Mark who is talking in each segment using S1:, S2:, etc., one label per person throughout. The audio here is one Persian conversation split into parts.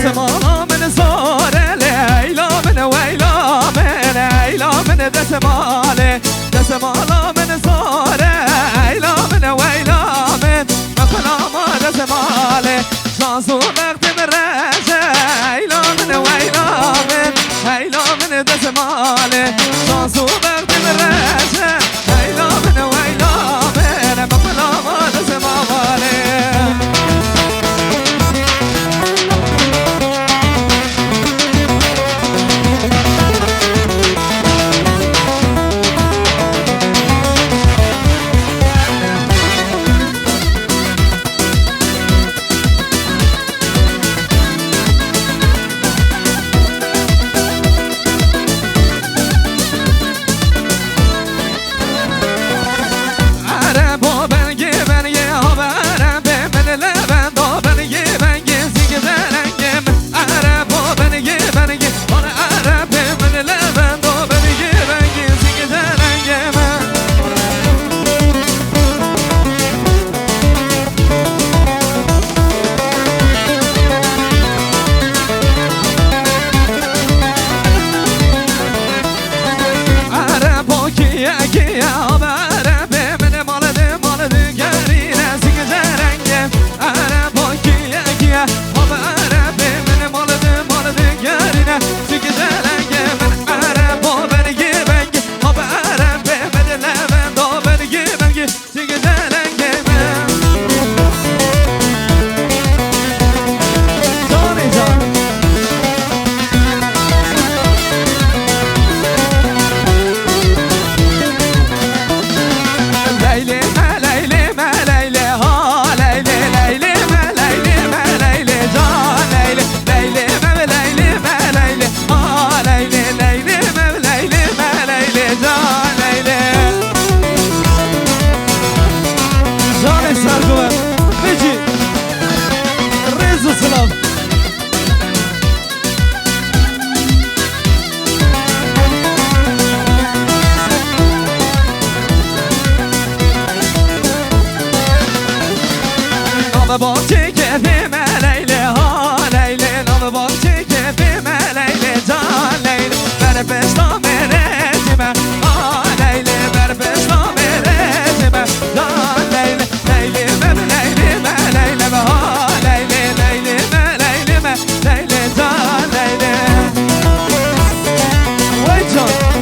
S1: دسم آلا من زاره لیلا من ویلا من ایلا من دسم آله دسم آلا من زاره ایلا من ویلا من مکنام دسم آله شانسو وقت من رجه ایلا من ویلا من ایلا من دسم آله شانسو وقت من رجه ایلا من ویلا من مکنام دسم آله باچه کفیم لیلی ها لیلی نام باچه کفیم لیلی جان لیلی بر پشتا میرسیم ها لیلی بر پشتا میرسیم جان لیلی لیلی من لیلی من لیلی ها لیلی لیلی من لیلی من لیلی جان لیلی وای جان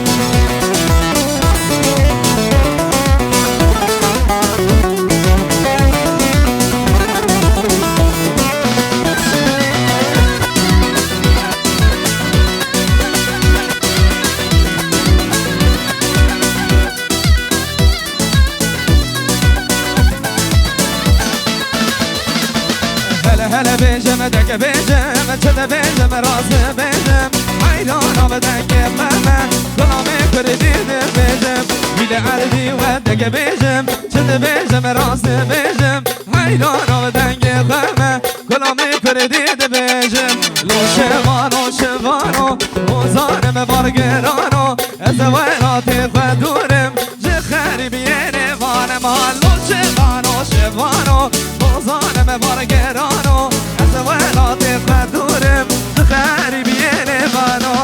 S1: هلا بيجم دك بيجم چه بيجم راس بيجم عيدانا بدك ماما كلامي كردين بيجم بيد عربي ودك بيجم چه بيجم راس بيجم عيدانا بدك ماما كلامي كردين بيجم لو شوانو وزانم بارگرانو از ويلاتي خدورم جخري بيني وانم لو شوانو وزانم بارگرانو از ويلاتي خدورم جخري بيني وانو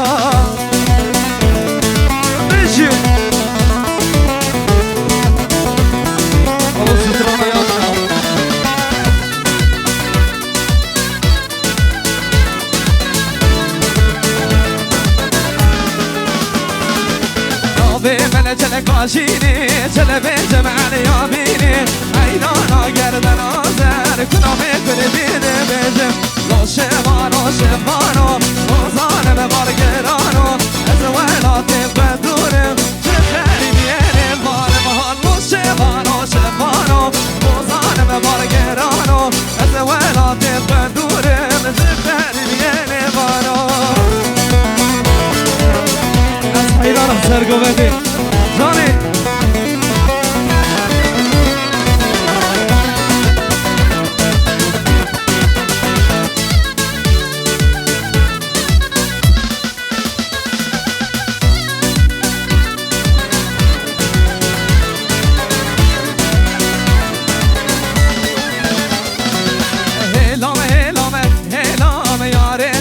S1: بيجي الله سترانا يا من چل کاشینی چل بینجم علی آبینی ایلانا گردن آزر کنام کردیده بینجم لاشوانو اوزانم بارگرانو از ویلات بدورم چه خری بیرم بارم ها لاشوانو اوزانم بارگرانو از ویلات بدورم چه خری بیرم بارو از حیرانم سرگو بدیم Johnny! Helame, helame, helame yare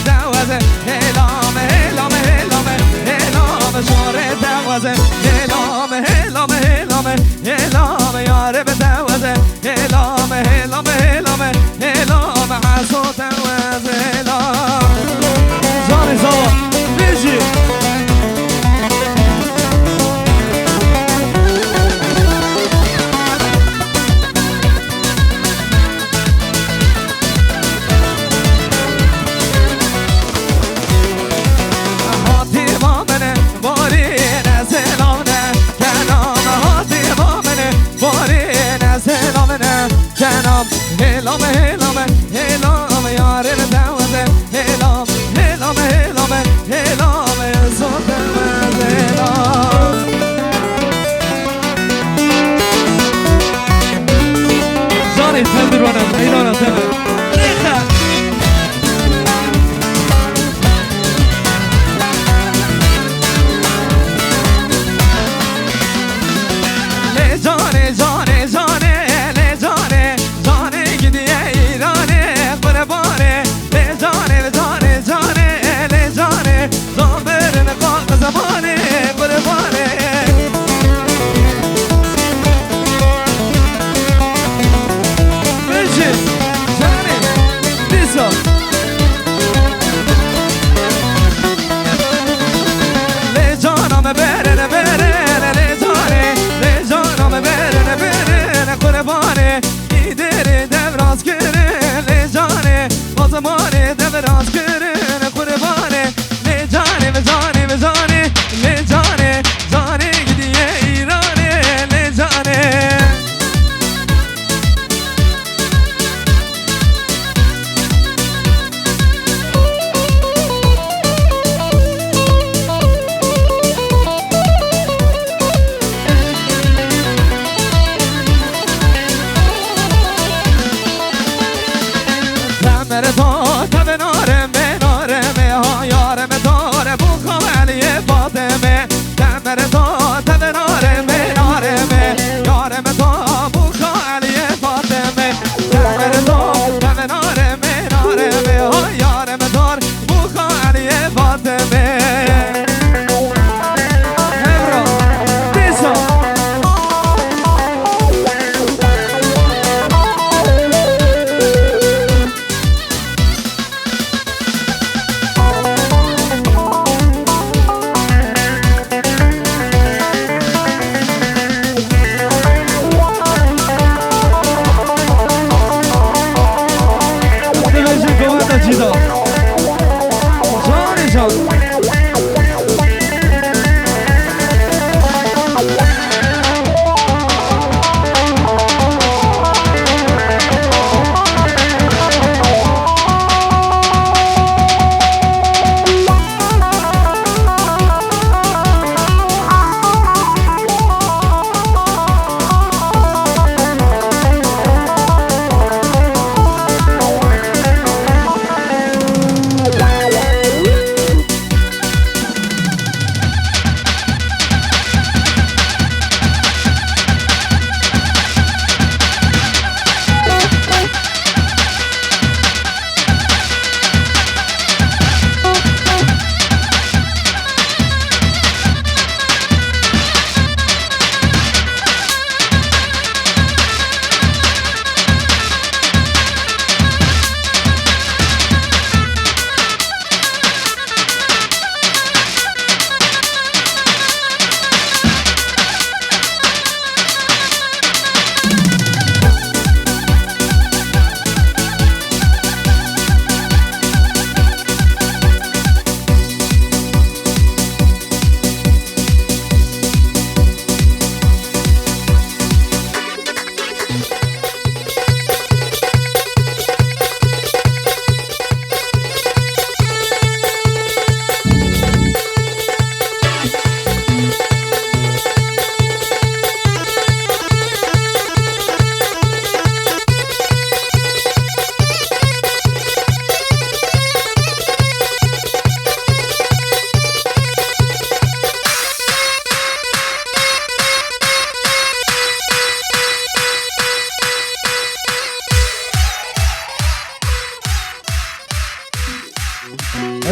S1: Demere ta tevenarem benarem ha yarem dare bu kavaliye Fatime Demere ta tevenarem benarem yarem ta bu kavaliye Fatime Demere ta tevenarem benarem ha yarem dar bu kavaliye Fatime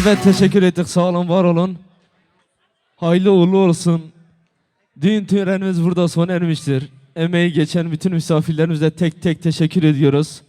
S1: Evet, teşekkür ettik. Sağ olun, var olun. Hayırlı uğurlu olsun. Düğün törenimiz burada sona ermiştir. Emeği geçen bütün misafirlerimize tek tek teşekkür ediyoruz.